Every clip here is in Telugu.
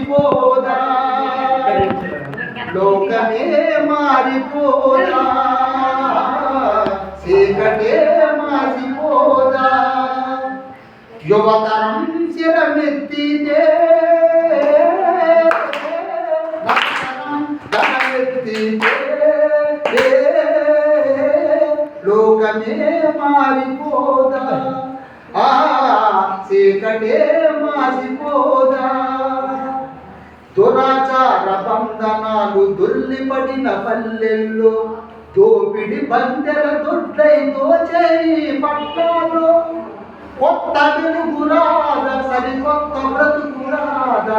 మాసిపోదా, లోకమే మారిపోదా, చీకటే మాసిపోదా, యువతరం శిరమెత్తితే లోకమే మారిపోదా, చీకటే మాసిపోదా, దురాచార బంధనాలు దొల్లిపడిన పల్లెల్లో దోపిడి బందెల దొడ్లై దోచేయి పట్టాలో కొత్త వెలుగురాద సరికొత్త బ్రతుకురాద,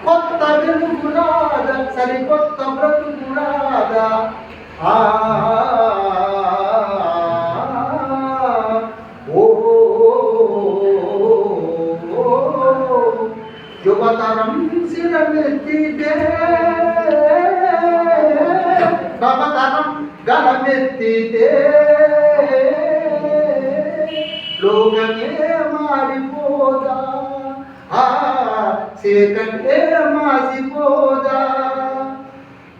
కొత్త వెలుగురాద సరికొత్త బ్రతుకురాద, యువతరం శిరమెత్తితే నవతరం గలమెత్తితే లోకమే మారిపోదా, చీకటే మాసిపోదా,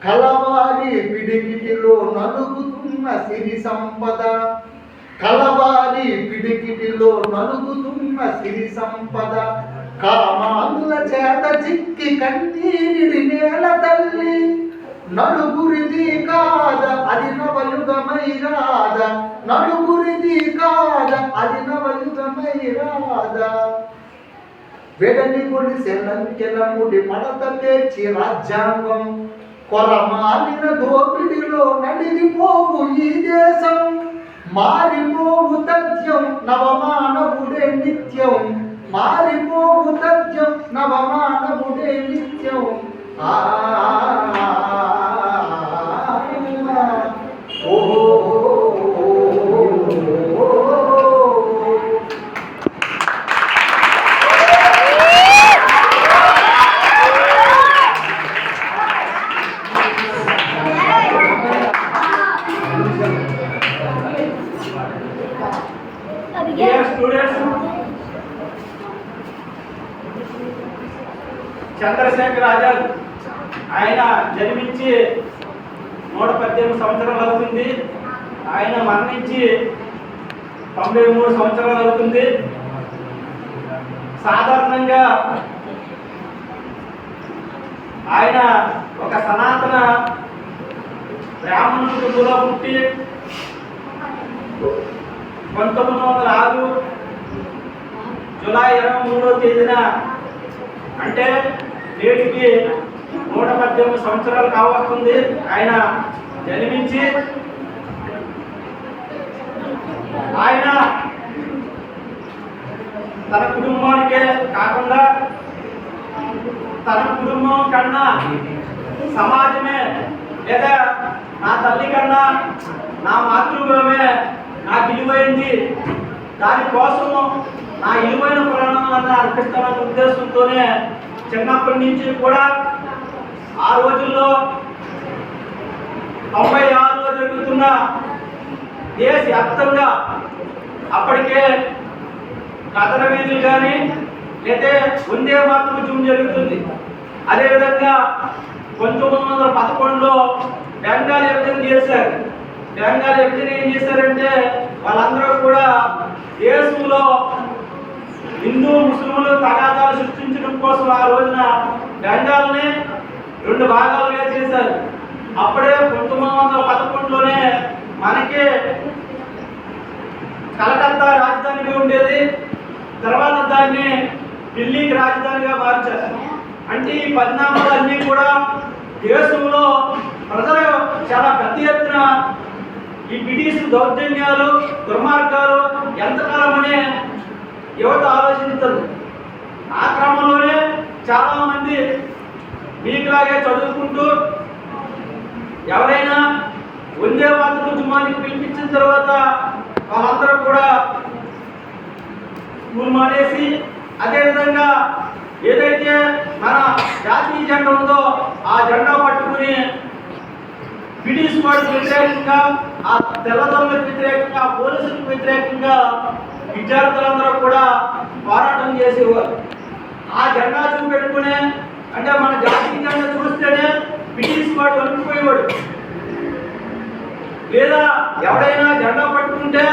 కలవారి పిడికిటిలో నలుగుతున్న సిరి సంపద, కలవారి పిడికిటిలో నలుగుతున్న సిరి సంపద, కామాంగుల చేత చిక్కి కన్నీరిడి నేల తల్లి, నలుగురిది కాద అది నవయుగమై రాద, నలుగురిది కాద అది నవయుగమై రాద, వెడని గుడి సెల్లంకెల ముడి మడత పేర్చి రాజ్యాంగం, కొరమాలిన దోపిడిలో నడిగిపోవు ఈ దేశం, మారిపోవు తథ్యం నవమానవుడే నిత్యం, మారిపోవు తథ్యం నవమానవుడే నిత్యం, చంద్రశేఖర్ ఆజాద్ ఆయన జన్మించి 118 సంవత్సరాలు అవుతుంది. ఆయన మరణించి 93 సంవత్సరాలు అవుతుంది. సాధారణంగా ఆయన ఒక సనాతన బ్రాహ్మణ కుటుంబంలో పుట్టి 1906 జూలై 23వ తేదీన అంటే నేటికి 118 సంవత్సరాలు కావస్తుంది ఆయన జన్మించి. ఆయన తన కుటుంబానికే కాకుండా తన కుటుంబం కన్నా సమాజమే లేదా నా తల్లి కన్నా నా మాతృభూమే నాకు విలువైంది, దానికోసం నా విలువైన ప్రాణాలను అర్పిస్తామనే ఉద్దేశంతోనే చిన్నప్పటి నుంచి కూడా ఆ రోజుల్లో 96లో జరుగుతున్న దేశవ్యాప్తంగా అప్పటికే కథన వీధులు కానీ లేదా వందే మాతరం ఉద్యమం జరుగుతుంది. అదేవిధంగా 1911లో బెంగాల్ విభజన చేశారు. బెంగాల్ విభజన ఏం చేశారంటే వాళ్ళందరూ కూడా దేశంలో హిందూ ముస్లింలు తగాదాలు సృష్టించడం కోసం ఆ రోజున బెంగాల్ని 2 భాగాలుగా చేశారు. అప్పుడే 1911లోనే మనకి కలకత్తా రాజధానిగా ఉండేది, తర్వాత దాన్ని ఢిల్లీకి రాజధానిగా మార్చారు. అంటే ఈ పరిణామాలన్నీ కూడా దేశంలో ప్రజలు చాలా పెద్ద ఎత్తున ఈ బ్రిటిష్ దౌర్జన్యాలు దుర్మార్గాలు ఎంతకాలమనే యువత ఆలోచించదు. ఆ క్రమంలోనే చాలామంది మీకులాగే చదువుకుంటూ ఎవరైనా వందే మాతరం ఉద్యమానికి పిలిపించిన తర్వాత వాళ్ళందరూ కూడా స్కూల్ మానేసి అదేవిధంగా ఏదైతే మన జాతీయ జెండా ఉందో ఆ జెండా పట్టుకుని బ్రిటిష్ వారికి వ్యతిరేకంగా, ఆ తెల్లదొరలకు వ్యతిరేకంగా, పోలీసులకు వ్యతిరేకంగా విద్యార్థులందరూ కూడా పోరాటం చేసేవారు. ఆ జెండా చూపెట్టుకునే అంటే మన జాతీయ జెండా చూస్తేనే బ్రిటిష్ వాడు వణికిపోయేవాడు. లేదా ఎవడైనా జెండా పట్టుకుంటే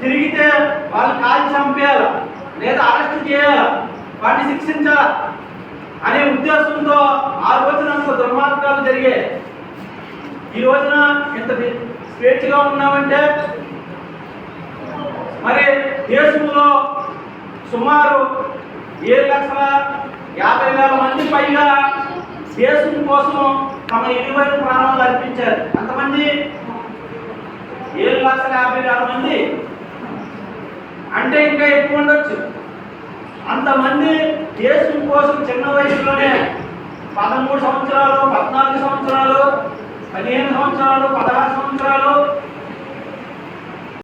తిరిగితే వాళ్ళు కాల్చి చంపేయాలి, లేదా అరెస్ట్ చేయాలి, వాటిని శిక్షించాలి అనే ఉద్దేశంతో ఆ రోజున అంత దుర్మార్గాలు జరిగాయి. ఈ రోజున ఇంత స్వేచ్ఛగా ఉన్నామంటే మరి దేశంలో సుమారు 7,50,000 మంది పైగా దేశం కోసం తమ ఇరువైపు ప్రాణాలు అర్పించారు. అంతమంది 7,50,000 మంది అంటే ఇంకా ఎక్కువ ఉండొచ్చు. అంతమంది దేశం కోసం చిన్న వయసులోనే 13 సంవత్సరాలు, 14 సంవత్సరాలు, 15 సంవత్సరాలు, 16 సంవత్సరాలు